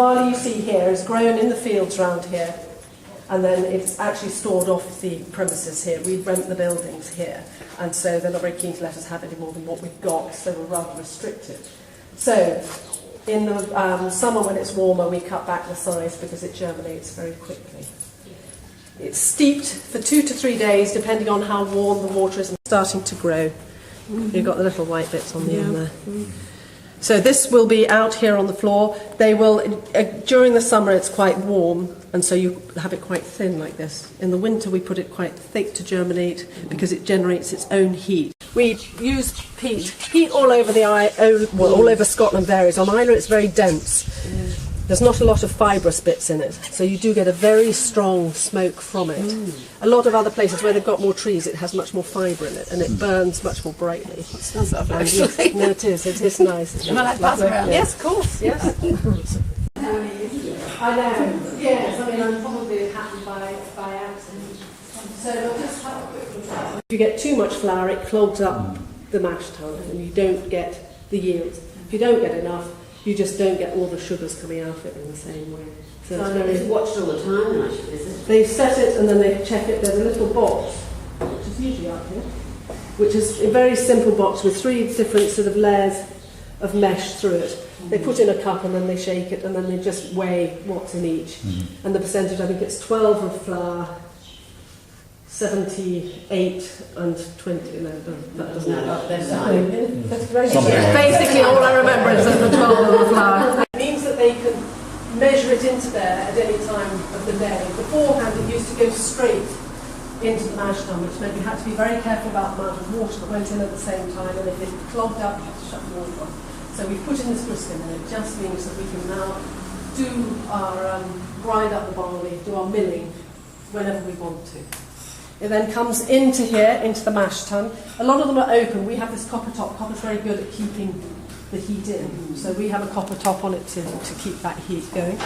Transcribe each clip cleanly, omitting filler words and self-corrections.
barley you see here is grown in the fields around here, and then it's actually stored off the premises here. We rent the buildings here, and so they're not very keen to let us have any more than what we've got, so we're rather restricted. So in the summer when it's warmer, we cut back the size because it germinates very quickly. It's steeped for 2 to 3 days, depending on how warm the water is, and starting to grow. You've got the little white bits on the end there. So this will be out here on the floor. They will, during the summer it's quite warm, and so you have it quite thin like this. In the winter we put it quite thick to germinate because it generates its own heat. We use peat. Peat all over the all over Scotland varies. On Islay it's very dense. There's not a lot of fibrous bits in it, so you do get a very strong smoke from it. A lot of other places where they've got more trees, it has much more fibre in it, and it burns much more brightly. It smells lovely, actually. No, it is nice. Am I like pass around? Yes, of course. Yes. I know. Yes, I mean, I'm probably happy by accident. So I'll just have a quick look at it. If you get too much flour, it clogs up the mash tun, and you don't get the yield. If you don't get enough, you just don't get all the sugars coming out of it in the same way. So it's watched all the time, then I should visit. They set it and then they check it. There's a little box, which is usually up here, which is a very simple box with 3 different sort of layers of mesh through it. They put in a cup and then they shake it and then they just weigh what's in each. And the percentage, I think it's 12 of flour, 78 and 20. No, that doesn't add up. That's basically all I remember is the 12 of the flour. It means that they can measure it into there at any time of the day. Beforehand, it used to go straight into the mash tun, which meant you had to be very careful about the amount of water that went in at the same time, and if it clogged up, you had to shut the water off. So we've put in this griskin, and it just means that we can now do our grind up the barley, do our milling whenever we want to. It then comes into here, into the mash tun. A lot of them are open. We have this copper top. Copper's very good at keeping the heat in. So we have a copper top on it to keep that heat going.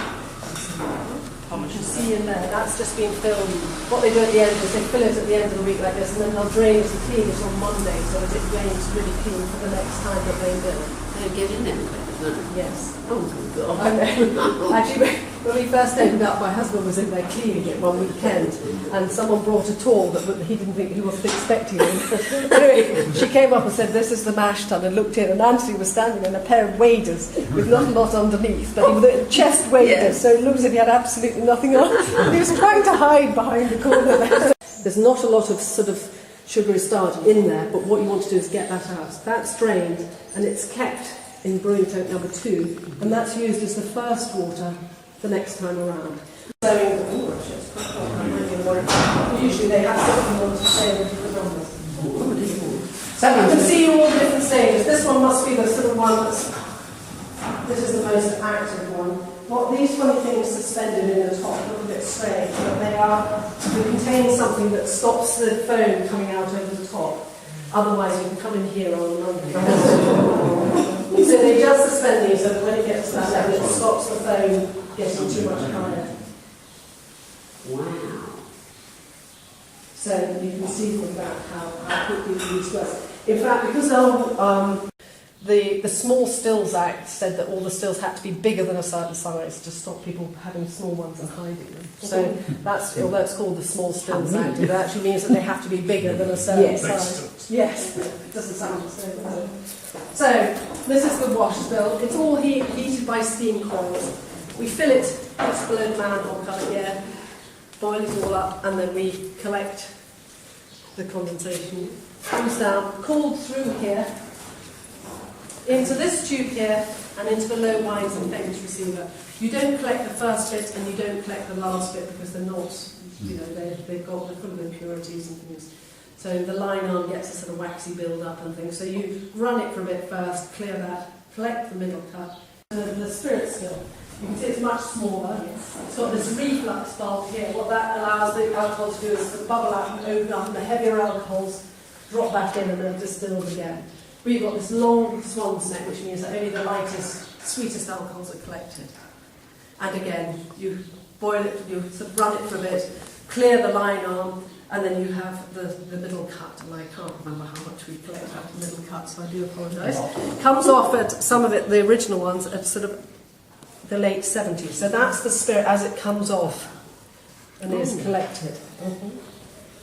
How much you see in there, that's just been filled. What they do at the end is they fill it at the end of the week like this, and then they'll drain it and clean it on Monday so that it rains really clean for the next time that they mill. They get in there, isn't it? Yes. Oh, God. I know. Actually, when we first opened up, my husband was in there cleaning it one weekend, and someone brought a tool that he didn't think he wasn't expecting it. Anyway, she came up and said, "This is the mash tun," and looked in, and Anthony was standing in a pair of waders with not a lot underneath, but he was chest waders, so it looked as if he had absolutely nothing on. He was trying to hide behind the corner there. There's not a lot of sort of sugary starch in there, but what you want to do is get that out. That's drained, and it's kept in brewing tank number 2, and that's used as the first water the next time around. So, usually they have something on to say with different numbers. So you can see all the different stages. This one must be the sort of one this is the most active one. These funny things suspended in the top look a bit strange, but they contain something that stops the foam coming out over the top. Otherwise you can come in here on Monday. So they just suspend these so that when it gets to that level, it stops the foam getting too much higher. Wow. So you can see from that how quickly these work. In fact, because the Small Stills Act said that all the stills had to be bigger than a certain size to stop people having small ones and hiding them. So that's, although it's called the Small Stills Act, it actually means that they have to be bigger than a certain size. Yes, it doesn't sound so bad. So this is the wash still. It's all heated by steam coils. We fill it just below the manhole cover here, boil it all up, and then we collect the condensation. Comes down, cooled through here, into this tube here, and into the low wines and famous receiver. You don't collect the first bit and you don't collect the last bit because they're not, they're full of impurities and things. So the line arm gets a sort of waxy build-up and things. So you run it for a bit first, clear that, collect the middle cut. The spirit still, you can see it's much smaller. It's got this reflux bulb here. What that allows the alcohol to do is to bubble out and open up, and the heavier alcohols drop back in and then distilled again. We've got this long swan's neck, which means that only the lightest, sweetest alcohols are collected. And again, you boil it, you sort of run it for a bit, clear the line arm, and then you have the middle cut, and I can't remember how much we collect out of the middle cut, so I do apologise. Comes off at, some of it, the original ones, at sort of the late 70s. So that's the spirit as it comes off and is collected.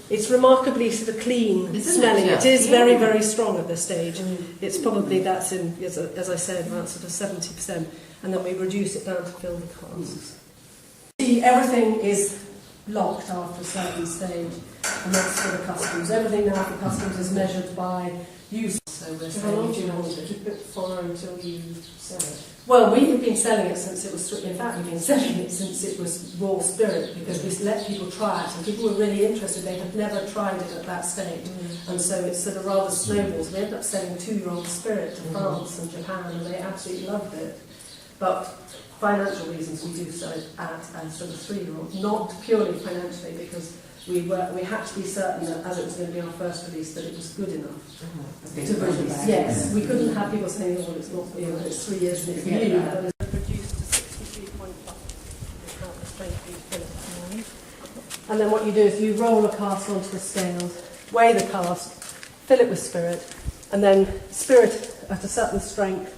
It's remarkably sort of clean smelling. It is very, very strong at this stage. It's probably, that's in, as I said, about sort of 70%. And then we reduce it down to fill the casks. See, everything is locked after a certain stage, and that's for the customs. Everything now for customs is measured by use. So we're saying, do you want to keep it fire until you sell it? Well, we have been selling it since it was, in fact, we've been selling it since it was raw spirit, because we let people try it, and people were really interested. They had never tried it at that stage, and so it's sort of rather snowballs. We ended up selling 2-year-old spirit to France and Japan, and they absolutely loved it. But financial reasons, we do sell it at a sort of 3-year-old, not purely financially, because we had to be certain that, as it was going to be our first release, that it was good enough to release. Yes, we couldn't have people saying, "Oh, well, it's not, you know, it's 3 years and it's new." But it's reduced to 63.5. And then what you do is you roll a cask onto the scales, weigh the cask, fill it with spirit, and then spirit at a certain strength,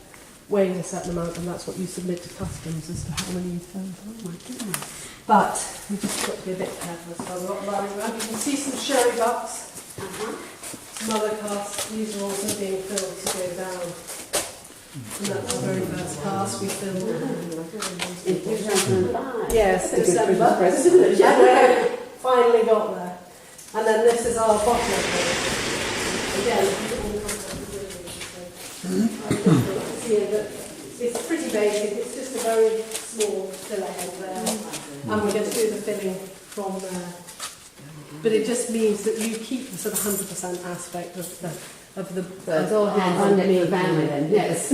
weighing a certain amount, and that's what you submit to customs as to how many you fill. Oh my goodness. But you've just got to be a bit careful as well. We're not running around. You can see some sherry bucks, some other casks. These are also being filled to go down. And that's our very first cask we filled. In 2005. Yes, December. Yeah, we finally got there. And then this is our bottle. Again, it's pretty basic. It's just a very small filler head there. And we're going to do the filling from there. But it just means that you keep the sort of 100% aspect of the So it's all hands on deck for family then. Yes.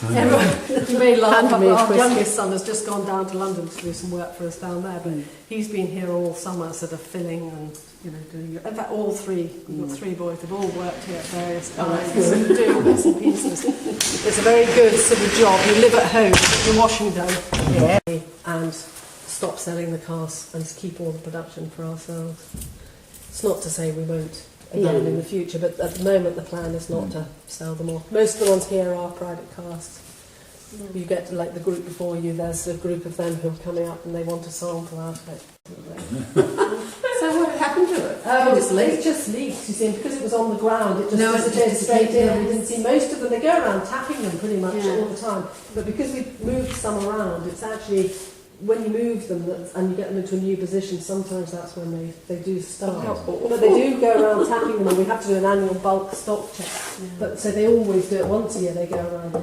Everyone, you may laugh, but our youngest son has just gone down to London to do some work for us down there, but he's been here all summer sort of filling and, you know, doing, in fact all three, we've got 3 boys, they've all worked here at various times and doing bits and pieces. It's a very good sort of job. You live at home in Washington and stop selling the casks and keep all the production for ourselves. It's not to say we won't again in the future, but at the moment the plan is not to sell them all. Most of the ones here are private casks. You get to, like the group before you, there's a group of them who are coming up and they want to sample out of it. So what happened to it? It just leaked, you see, because it was on the ground, it just disappeared straight in, and we didn't see most of them. They go around tapping them pretty much all the time, but because we moved some around, it's actually, when you move them and you get them into a new position, sometimes that's when they do start. But they do go around tapping them, and we have to do an annual bulk stock check. But so they always do it once a year, they go around.